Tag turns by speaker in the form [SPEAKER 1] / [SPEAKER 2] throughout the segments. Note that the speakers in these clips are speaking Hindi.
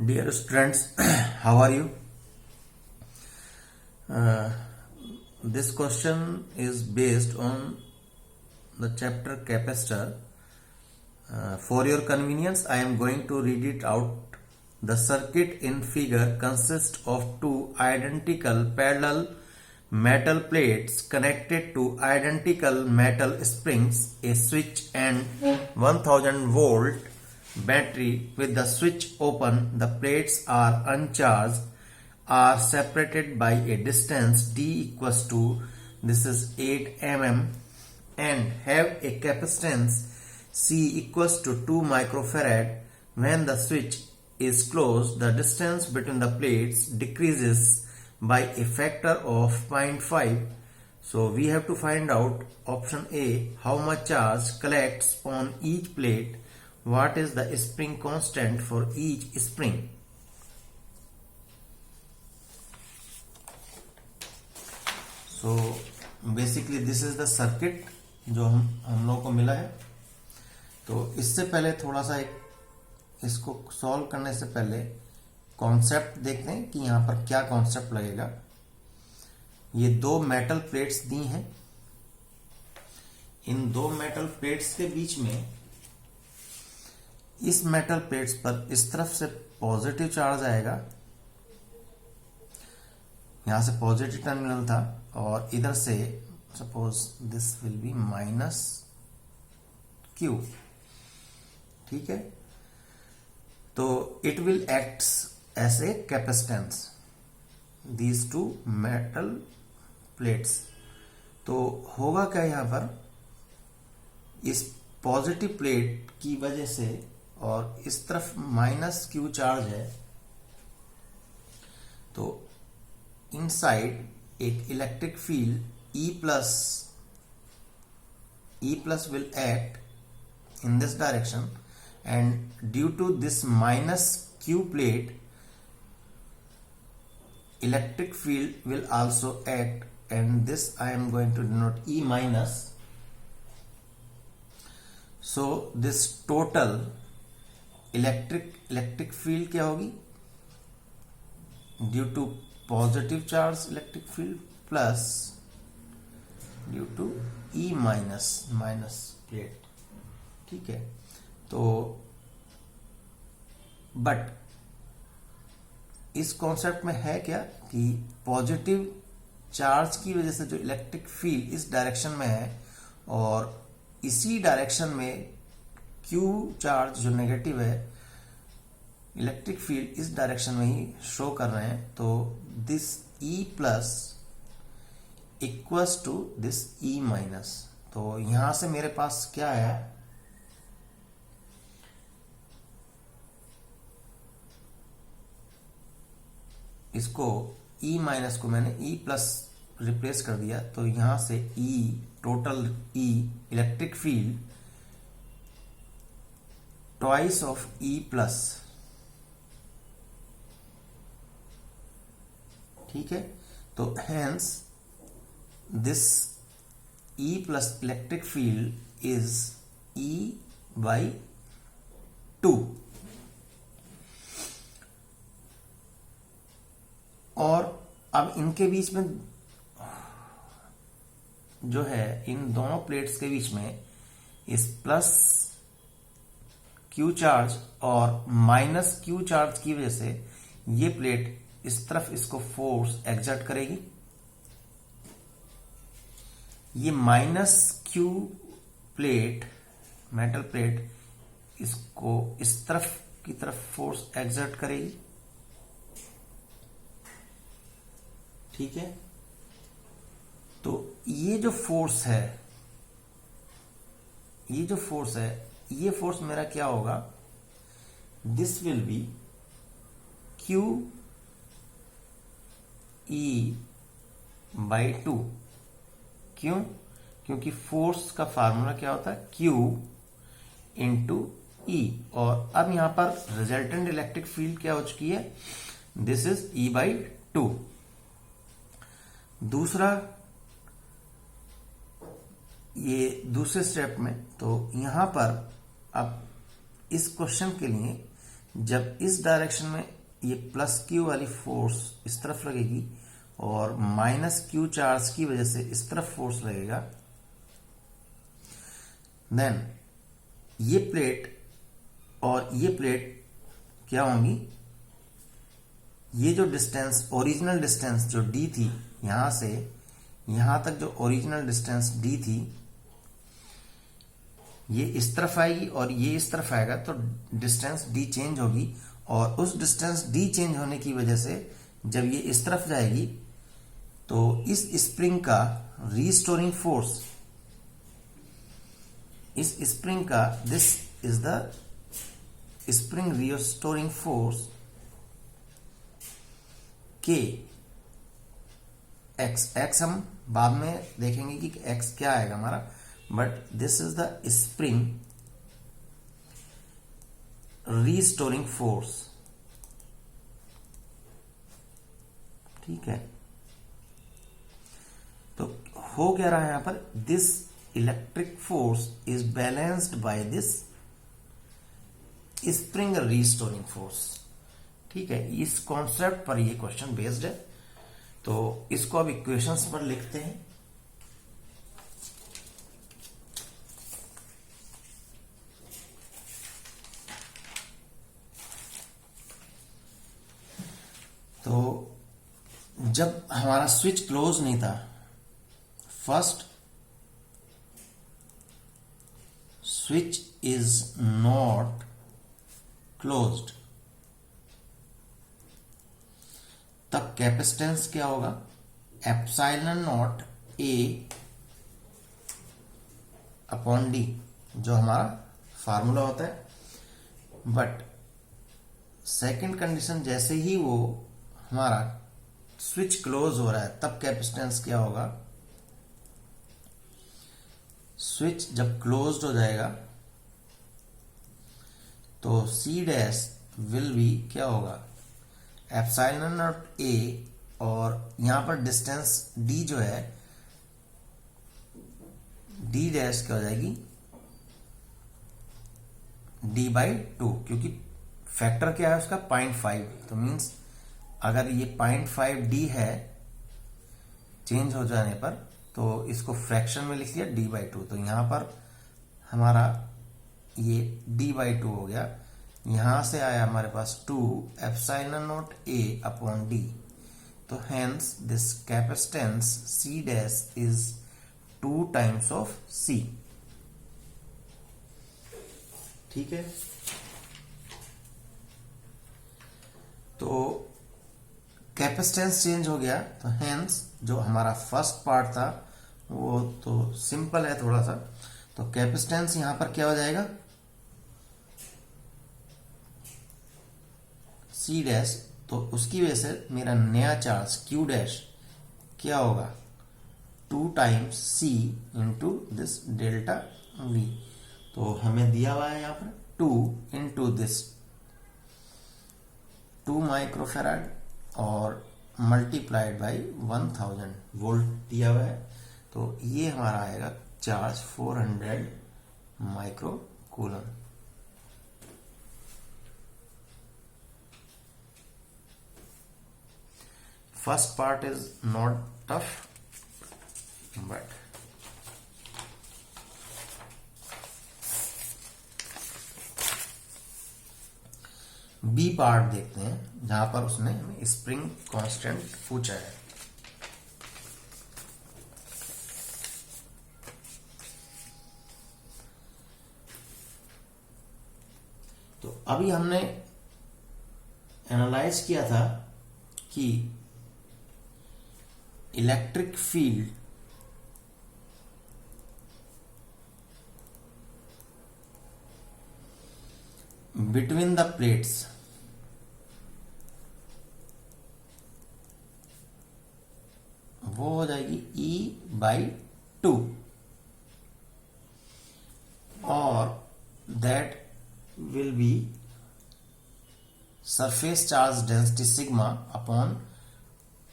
[SPEAKER 1] Dear students, how are you? This question is based on the chapter capacitor. For your convenience, I am going to read it out. The circuit in figure consists of two identical parallel metal plates connected to identical metal springs, a switch and 1000 volt battery. With the switch open, the plates are uncharged, are separated by a distance d equals to, this is 8 mm, and have a capacitance C equals to 2 microfarad. When the switch is closed, the distance between the plates decreases by a factor of 0.5. So we have to find out option A, how much charge collects on each plate, what is the spring constant for each spring. So basically this is the circuit जो हम लोग को मिला है. तो इससे पहले थोड़ा सा इसको सॉल्व करने से पहले कॉन्सेप्ट देखते हैं कि यहाँ पर क्या कॉन्सेप्ट लगेगा. ये दो मेटल प्लेट्स दी हैं. इन दो मेटल प्लेट्स के बीच में इस मेटल प्लेट्स पर इस तरफ से पॉजिटिव चार्ज आएगा. यहां से पॉजिटिव टर्मिनल था और इधर से suppose this will be minus Q. ठीक है. तो it will acts as a capacitance these two metal plates. तो होगा क्या यहां पर, इस पॉजिटिव प्लेट की वजह से और इस तरफ माइनस क्यू चार्ज है, तो इनसाइड एक electric field E plus will act in this direction, and due to this minus Q plate, electric field will also act, and this I am going to denote E minus. So this total electric field क्या होगी, due to positive charge electric field plus due to E minus plate. ठीक है. तो बट इस कॉन्सेप्ट में है क्या कि पॉजिटिव चार्ज की वजह से जो इलेक्ट्रिक फील्ड इस डायरेक्शन में है और इसी डायरेक्शन में Q चार्ज जो नेगेटिव है, इलेक्ट्रिक फील्ड इस डायरेक्शन में ही शो कर रहे हैं. तो this E plus equals to this E minus. तो यहां से मेरे पास क्या है, इसको E माइनस को मैंने E प्लस रिप्लेस कर दिया. तो यहां से E total E electric field twice of E plus. ठीक है. तो hence this E plus electric field is E by 2. और अब इनके बीच में जो है, इन दोनों प्लेट्स के बीच में इस प्लस Q चार्ज और माइनस Q चार्ज की वजह से ये प्लेट इस तरफ इसको फोर्स एक्सर्ट करेगी. ये minus Q plate, metal plate, इसको इस तरफ की तरफ फोर्स एक्सर्ट करेगी. ठीक है. तो ये जो फोर्स है, ये फोर्स मेरा क्या होगा, this will B Q E by 2. क्यों? क्योंकि फोर्स का फार्मूला क्या होता है, Q इंटू E. और अब यहां पर रिजल्टेंट इलेक्ट्रिक फील्ड क्या हो चुकी है, दिस इज E बाई 2. दूसरा, ये दूसरे स्टेप में, तो यहां पर अब इस क्वेश्चन के लिए जब इस डायरेक्शन में ये प्लस क्यू वाली फोर्स इस तरफ लगेगी और माइनस क्यू चार्ज की वजह से इस तरफ फोर्स लगेगा, देन ये प्लेट और ये प्लेट क्या होंगी, ये जो डिस्टेंस, ओरिजिनल डिस्टेंस जो डी थी, यहां से यहां तक जो ओरिजिनल डिस्टेंस डी थी, ये इस तरफ आएगी और ये इस तरफ आएगा, तो डिस्टेंस डी चेंज होगी। और उस डिस्टेंस डी चेंज होने की वजह से जब ये इस तरफ जाएगी तो इस स्प्रिंग का रीस्टोरिंग फोर्स, इस स्प्रिंग का, this is the spring restoring force के एक्स हम बाद में देखेंगे कि एक्स क्या आएगा हमारा, but this is the spring restoring force. ठीक है, तो हो क्या रहा है यहां पर, this electric force is balanced by this spring restoring force. ठीक है, इस कॉन्सेप्ट पर ये क्वेश्चन बेस्ड है, तो इसको अब इक्वेशंस पर लिखते हैं। तो जब हमारा स्विच क्लोज नहीं था, first switch is not closed, तब कैपेसिटेंस क्या होगा, epsilon naught A upon D, जो हमारा फार्मूला होता है। बट सेकंड कंडीशन, जैसे ही वो हमारा स्विच क्लोज हो रहा है तब कैपेसिटेंस क्या होगा, स्विच जब क्लोज्ड हो जाएगा तो सी डैश विल बी क्या होगा, एप्सिलॉन नॉट ए, और यहां पर डिस्टेंस डी जो है, डी डैश क्या हो जाएगी, डी बाई टू, क्योंकि फैक्टर क्या है उसका 0.5, तो मीन्स अगर ये 0.5 डी है चेंज हो जाने पर, तो इसको फ्रैक्शन में लिख लिया डी बाई टू, तो यहां पर हमारा ये डी बाई टू हो गया। यहां से आया हमारे पास 2 epsilon naught A upon D, तो hence this capacitance C dash is 2 times of C. ठीक है, तो कैपेसिटेंस चेंज हो गया, तो हेंस जो हमारा फर्स्ट पार्ट था वो तो सिंपल है थोड़ा सा, तो कैपेसिटेंस यहां पर क्या हो जाएगा, सी डैश, तो उसकी वजह से मेरा नया चार्ज क्यू डैश क्या होगा, 2 times C into this delta V, तो हमें दिया हुआ है यहां पर 2 इंटू दिस 2 माइक्रोफेराड और मल्टीप्लाइड बाई 1000 वोल्ट दिया हुआ है, तो ये हमारा आएगा charge 400 micro coulomb. First part is not tough, but B part देखते हैं जहां पर उसने हमें स्प्रिंग कांस्टेंट पूछा है। तो अभी हमने एनालाइज किया था कि electric field between the plates वो हो जाएगी E बाई 2, और that will B surface charge density sigma upon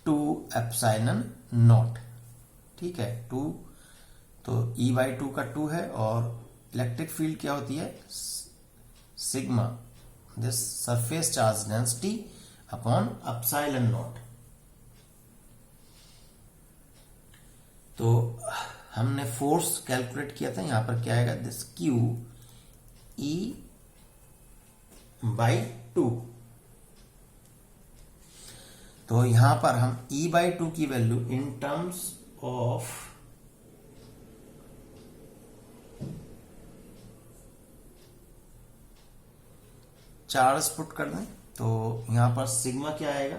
[SPEAKER 1] 2 epsilon not. ठीक है, 2, तो E बाई 2 का 2 है, और इलेक्ट्रिक फील्ड क्या होती है, sigma this surface charge density upon epsilon naught। तो हमने फोर्स कैलकुलेट किया था, यहां पर क्या आएगा, दिस Q E by 2। तो यहां पर हम E by 2 की value in terms of charge put कर दें, तो यहां पर सिग्मा क्या आएगा,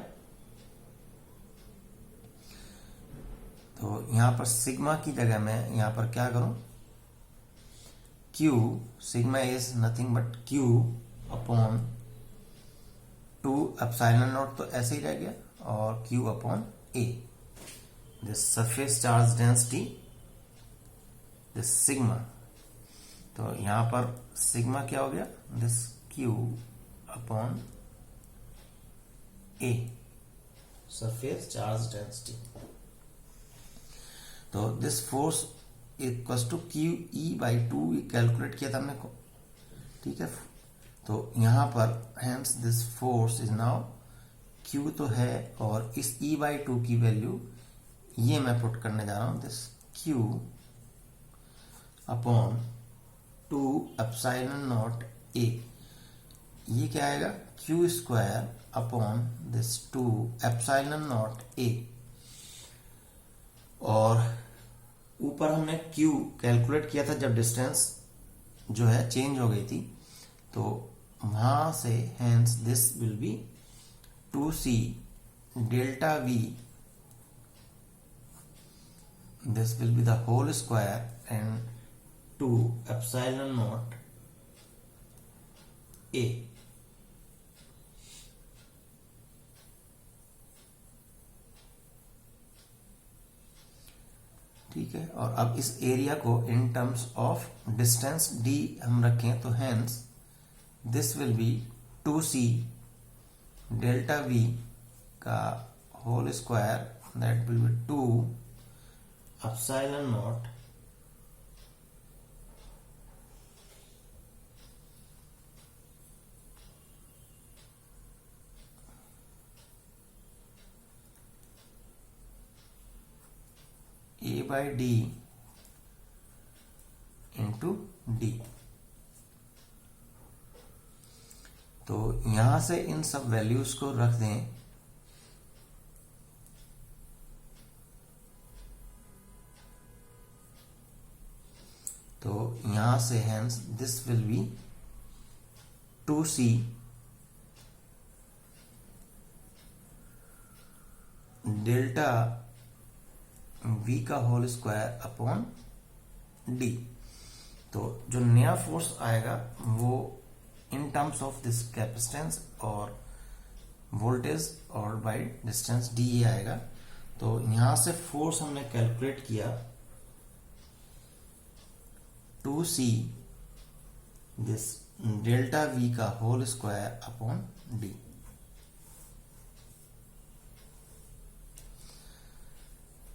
[SPEAKER 1] तो यहां पर सिग्मा की जगह मैं यहां पर क्या करूं, Q sigma is nothing but Q upon 2 epsilon naught, तो ऐसे ही रह गया, और Q upon A, this surface charge density, this sigma. तो यहां पर सिग्मा क्या हो गया, this Q upon A, surface charge density. तो this force equals to Q E by 2 calculate किया था हमने को, ठीक है। तो यहां पर hence this force is now Q तो है, और इस ई बाई 2 की वैल्यू ये मैं पुट करने जा रहा हूं, this Q upon 2 epsilon naught ए, ये क्या आएगा, Q square upon this 2 epsilon naught ए, और ऊपर हमने Q कैलकुलेट किया था जब डिस्टेंस जो है चेंज हो गई थी, तो वहां से hence this will be 2C delta V, this will be the whole square and 2 epsilon naught A। ठीक है, और अब इस एरिया को in terms of distance d हम रखें, तो hence this will be 2C delta V का whole square, that will be 2 epsilon naught A by D into D। तो यहां से इन सब वैल्यूज को रख दें, तो यहां से hence this will be 2C delta V का होल स्क्वायर अपॉन D। तो जो नया फोर्स आएगा वो इन टर्म्स ऑफ दिस कैपेसिटेंस और वोल्टेज और बाय डिस्टेंस D ये आएगा। तो यहां से फोर्स हमने कैलकुलेट किया 2C दिस डेल्टा V का होल स्क्वायर अपॉन D।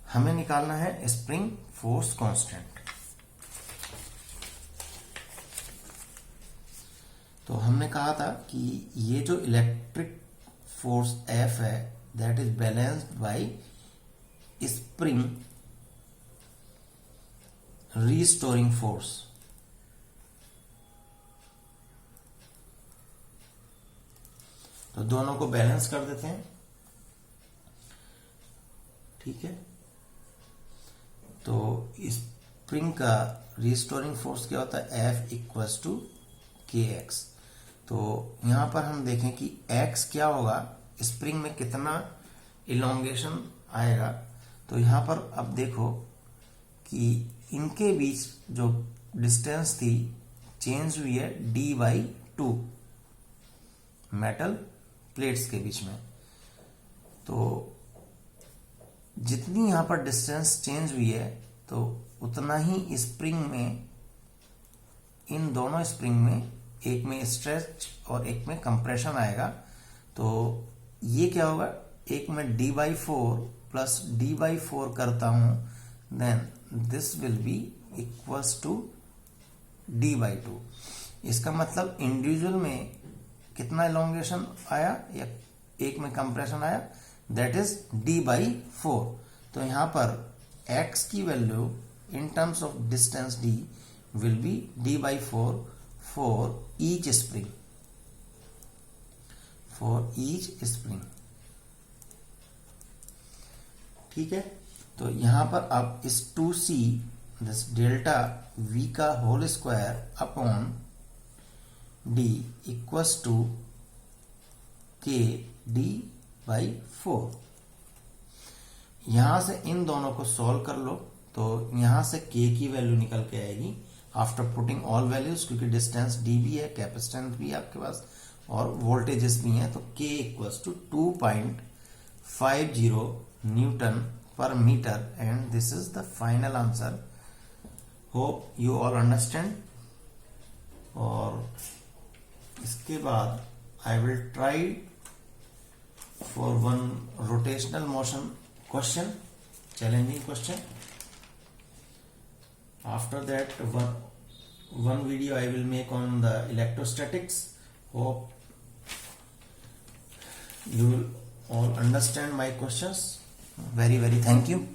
[SPEAKER 1] हमें निकालना है स्प्रिंग फोर्स कांस्टेंट। तो हमने कहा था कि ये जो इलेक्ट्रिक फोर्स F है that is balanced bye spring restoring force. तो दोनों को बैलेंस कर देते हैं, ठीक है। तो स्प्रिंग का रिस्टोरिंग फोर्स क्या होता है, F इक्वल्स टू KX। तो यहां पर हम देखें कि X क्या होगा, स्प्रिंग में कितना इलोंगेशन आएगा। तो यहां पर अब देखो कि इनके बीच जो डिस्टेंस थी चेंज हुई है D/2 मेटल प्लेट्स के बीच में। तो जितनी यहां पर डिस्टेंस चेंज हुई है तो उतना ही स्प्रिंग में, इन दोनों स्प्रिंग में एक में स्ट्रेच और एक में कंप्रेशन आएगा। तो ये क्या होगा, एक में D/4 प्लस D/4 करता हूं, then this will be equals to D/2। इसका मतलब इंडिविजुअल में कितना एलोंगेशन आया या एक में कंप्रेशन आया, दैट इज d/4। तो यहां पर x की value in terms of distance d will be d/4 for each spring, ठीक है। तो यहां पर अब इस 2c दिस डेल्टा v का whole square upon d equals to k d/4। यहां से इन दोनों को सॉल्व कर लो तो यहां से k की वैल्यू निकल के आएगी आफ्टर पुटिंग ऑल वैल्यूज, क्योंकि डिस्टेंस d भी है, कैपेसिटेंस भी है आपके पास और वोल्टेजेस भी हैं। तो k equals to 2.50 newton per metre and this is the final answer. Hope you all understand. और इसके बाद I will try for one rotational motion question, challenging question. After that, one video I will make on the electrostatics. Hope you will all understand my questions. Very thank you.